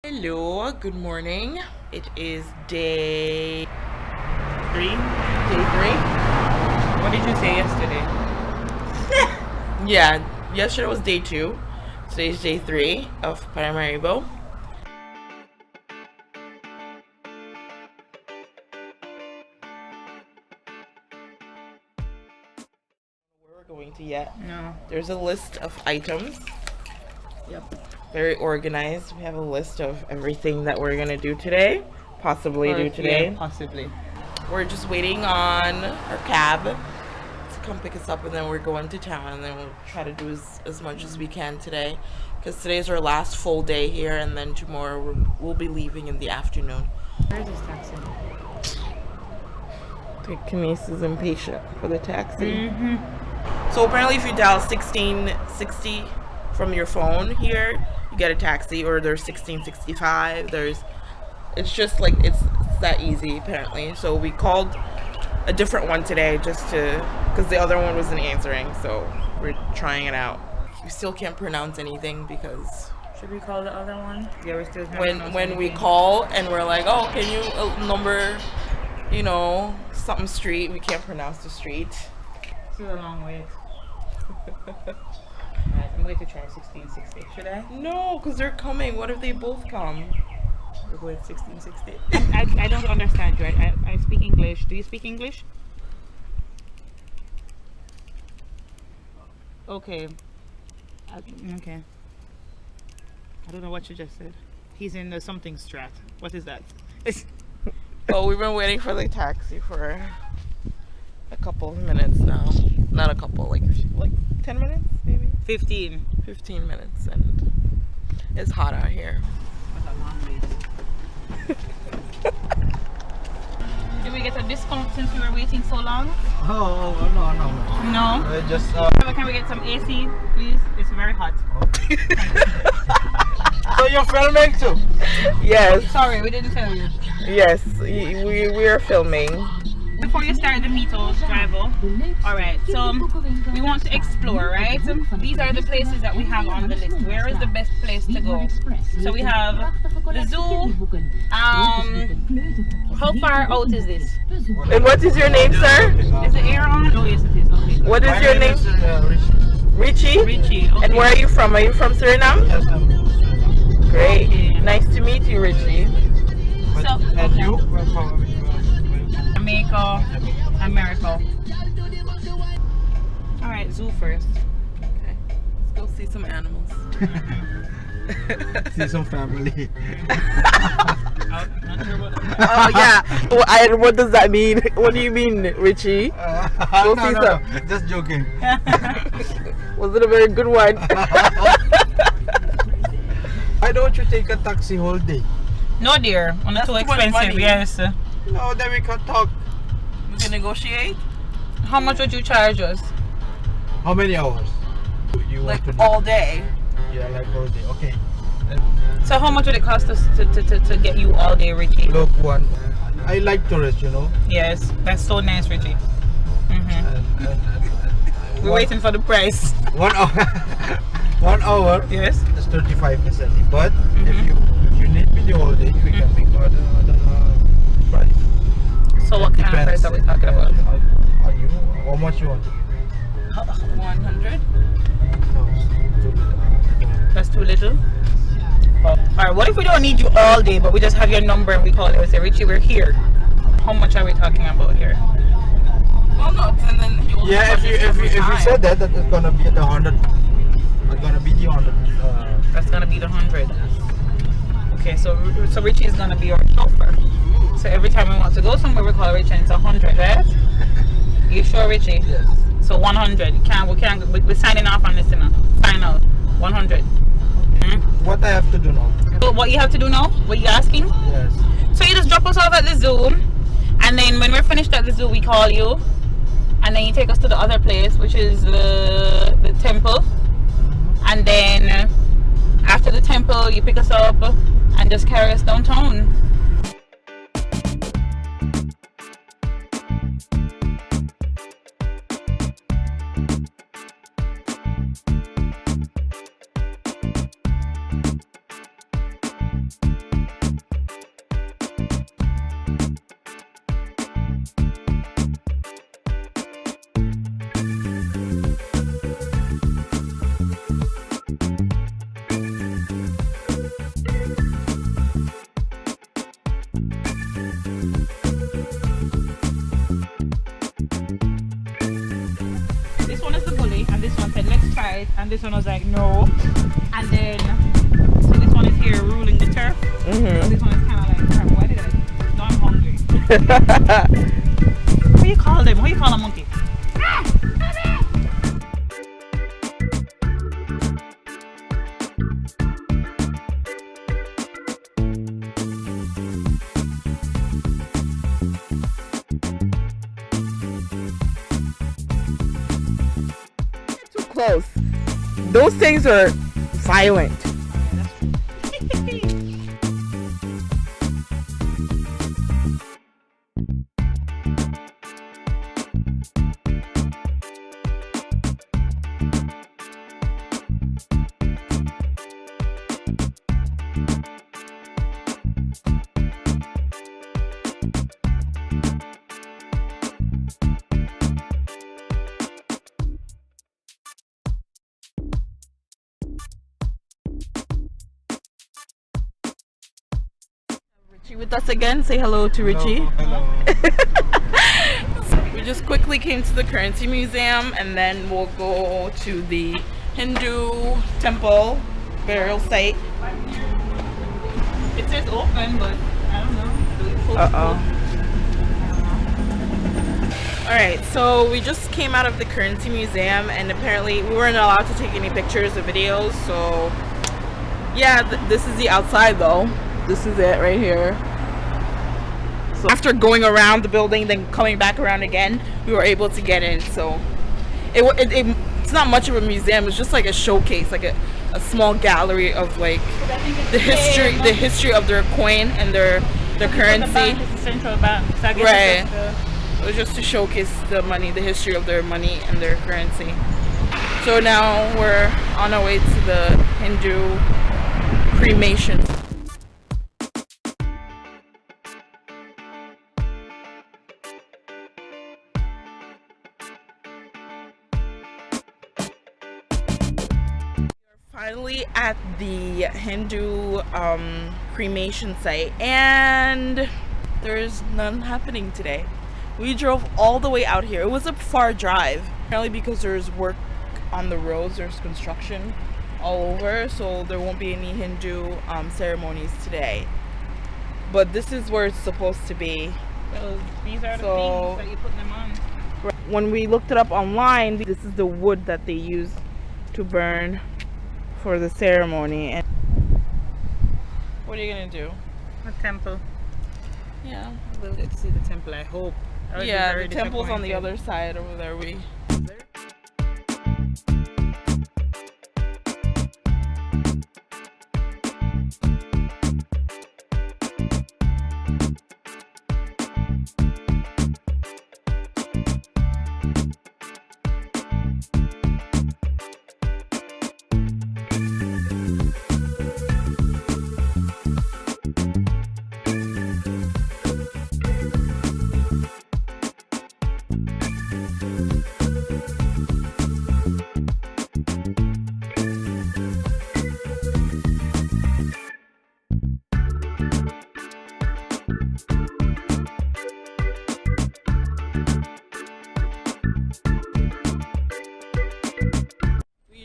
Hello, good morning. It is day three. Day three. What did you say yesterday? Yeah, yesterday was day two. Today's day three of Paramaribo. Where we're going to yet? No. There's a list of items. Yep. Very organized. We have a list of everything that we're gonna do today. Possibly do today. Yeah, possibly. We're just waiting on our cab to come pick us up, and then we're going to town, and then we'll try to do as much as we can today, because today's our last full day here, and then tomorrow we'll be leaving in the afternoon. Where is this taxi? The Kenese is impatient for the taxi. So apparently if you dial 1660 from your phone here, you get a taxi, or there's 1665. It's just like it's that easy apparently. So we called a different one today just because the other one wasn't answering, so we're trying it out. We still can't pronounce anything because Should we call the other one? Yeah, we're still when we call and we're like, oh, can you number, something street, we can't pronounce the street. This is a long way. Alright, I'm going to try 1660. Should I? No, because they're coming. What if they both come? We're going 1660. I don't understand you. I speak English. Do you speak English? Okay. Okay. I don't know what you just said. He's in the something strat. What is that? Oh, we've been waiting for the taxi for a couple of minutes now. Not a couple, like 10 minutes maybe? 15. 15 minutes, and it's hot out here. What a long wait. Did we get a discount since we were waiting so long? Oh, no. No? Just Can we get some AC, please? It's very hot. So you're filming too? Yes, Sorry, we didn't tell you. yes, we are filming. Before you start the meetup, driver. Alright, so we want to explore, right? These are the places that we have on the list. Where is the best place to go? So we have the zoo. How far out is this? And what is your name, sir? Is the air on? Oh yes, it is. Okay, good. What is your name? Richie? Richie. Okay. And where are you from? Are you from Suriname? Yes, Great. Okay. Nice to meet you, Richie. So, and you? America. Alright, zoo first. Okay. Let's go see some animals. See some family. Not sure about that. Oh yeah. What does that mean? What do you mean, Richie? Go see some. Just joking. Was it a very good one? Why don't you take a taxi whole day? No dear, on That's too too much expensive, money. yes. No, then we can talk. We can negotiate? How much would you charge us? How many hours? You Like want to do? all day. Yeah, like all day. Okay. So how much would it cost us to get you all day, Richie? Look, one. I like tourists, Yes, that's so nice, Richie. And We're waiting for the price. 1 hour. 1 hour. Yes. It's 35%. But if you need me the whole day, we can make the price. So what kind of price are we talking about? Are you? How much you want to give? 100? No, it's too little. That's too little? Alright, what if we don't need you all day, but we just have your number and we call it, we say, Richie, we're here. How much are we talking about here? Well, no, and then he will Yeah, if you said that it's gonna be the 100. It's gonna be the 100. That's gonna be the 100. Okay, so Richie is gonna be our chauffeur. So every time we want to go somewhere, we call Richie and it's 100, right? You sure, Richie? Yes. So 100. We're signing off on this now. Final. 100. What I have to do now? So what you have to do now? What you asking? Yes. So you just drop us off at the zoo, and then when we're finished at the zoo, we call you, and then you take us to the other place, which is the temple, and then after the temple, you pick us up and just carry us downtown. and this one was like no. And then so this one is here ruling the turf. So this one is kind of like crap. Why did I? No, I'm hungry. What do you call them? What do you call a monkey? Too close. Those things are violent. Richie with us again. Say hello to Richie. Hello. We just quickly came to the Currency Museum and then we'll go to the Hindu temple burial site. It says open, but I don't know. Alright, so we just came out of the Currency Museum and apparently we weren't allowed to take any pictures or videos, so yeah, this is the outside though. This is it right here. So after going around the building, then coming back around again, we were able to get in. So it's not much of a museum. It's just like a showcase, like a small gallery of like the history of their coin and their currency. The bank is the central bank. So I guess Right. it's just, It was just to showcase the money, the history of their money and their currency. So now we're on our way to the Hindu cremation. Finally at the Hindu cremation site, and there's none happening today. We drove all the way out here. It was a far drive, apparently because there's work on the roads, there's construction all over, so there won't be any Hindu ceremonies today. But this is where it's supposed to be. so these are the So- things that you put them on. When we looked it up online, this is the wood that they use to burn for the ceremony. And what are you gonna do? A temple. Yeah. We'll get to see the temple, I hope. I would be Yeah, very the temple's on the disappointed. other side over there. We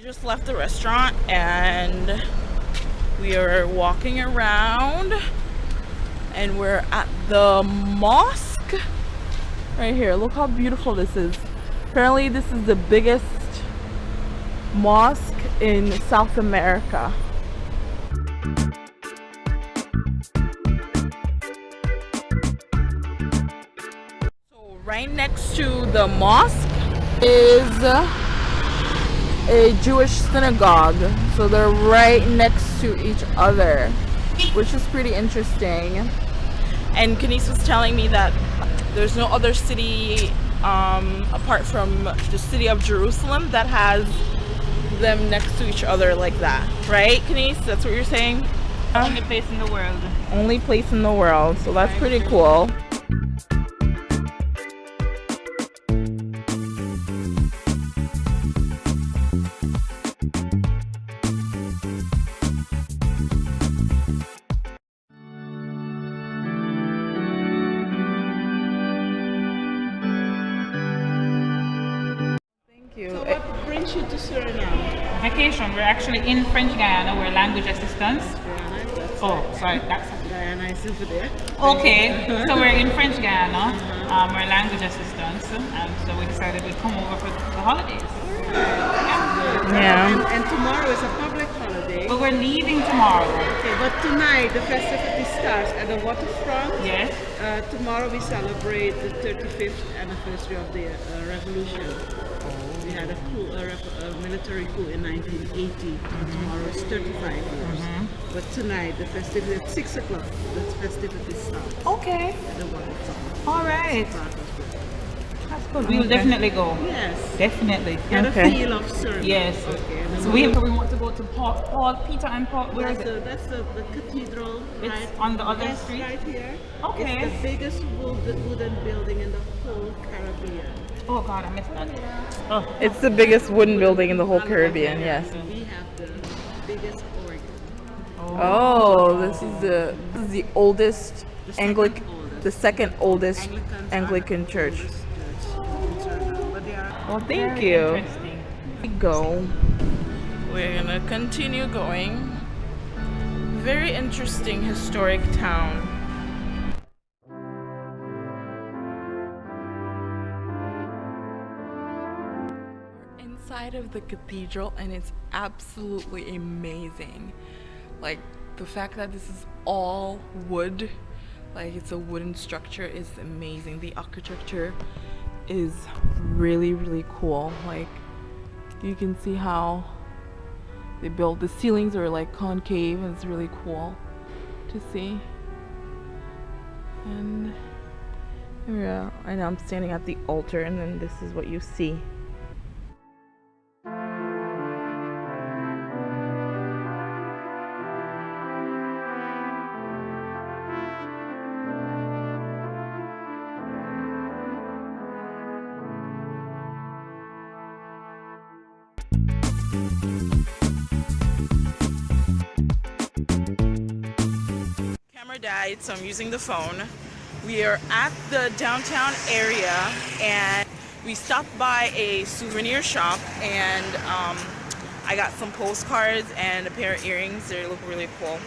just left the restaurant and we are walking around and we're at the mosque right here. Look how beautiful this is. Apparently this is the biggest mosque in South America. So right next to the mosque is a Jewish synagogue, so they're right next to each other, which is pretty interesting. And Kenise was telling me that there's no other city apart from the city of Jerusalem that has them next to each other like that, right, Kenise? That's what you're saying? Only place in the world. Only place in the world, so that's pretty cool. Thank you. So what brings you to Suriname? location. We're actually in French Guyana. We're language assistants. Oh, sorry, that's Guyana is over there. okay. So we're in French Guyana. We're language assistants, and so we decided we'd come over for the holidays. Yeah. And tomorrow is a public holiday. But we're leaving tomorrow. Okay, but tonight the festivity starts at the waterfront. Yes. Tomorrow we celebrate the 35th anniversary of the revolution. We had a coup, a military coup in 1980. Tomorrow is 35 years. But tonight the festivity at 6 o'clock. The festivity starts Okay. at the waterfront. All right. Part of it. That's good. We will definitely go. Yes. Definitely. Get Okay. a feel of Suriname. Yes. Okay. And then So we want to go to Paul, Peter and Paul. Where is it? That's the cathedral. It's right on the other yes, street? right here. Okay. It's the biggest wooden building in the whole Caribbean. Oh God, I missed that. Oh. It's the biggest wooden building in the whole Caribbean, yes. We have the biggest organ. Oh, this is the oldest The second Anglican, oldest. the second oldest Anglicans Anglican are the church. oldest church in Suriname, but they are Well, thank Very you. Interesting. We go. We're gonna continue going. Very interesting historic town. We're inside of the cathedral and it's absolutely amazing. Like the fact that this is all wood, like it's a wooden structure, is amazing. The architecture is really, really cool. Like you can see how they built the ceilings are like concave, and it's really cool to see. And yeah, I know I'm standing at the altar, and then this is what you see. Camera died, so I'm using the phone. We are at the downtown area and we stopped by a souvenir shop, and I got some postcards and a pair of earrings. They look really cool.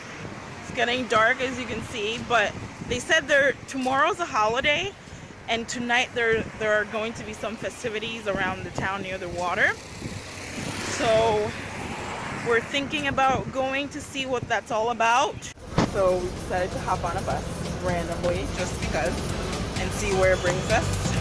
It's getting dark, as you can see, but they said tomorrow's a holiday, and tonight there are going to be some festivities around the town near the water. So we're thinking about going to see what that's all about. So we decided to hop on a bus randomly, just because, and see where it brings us.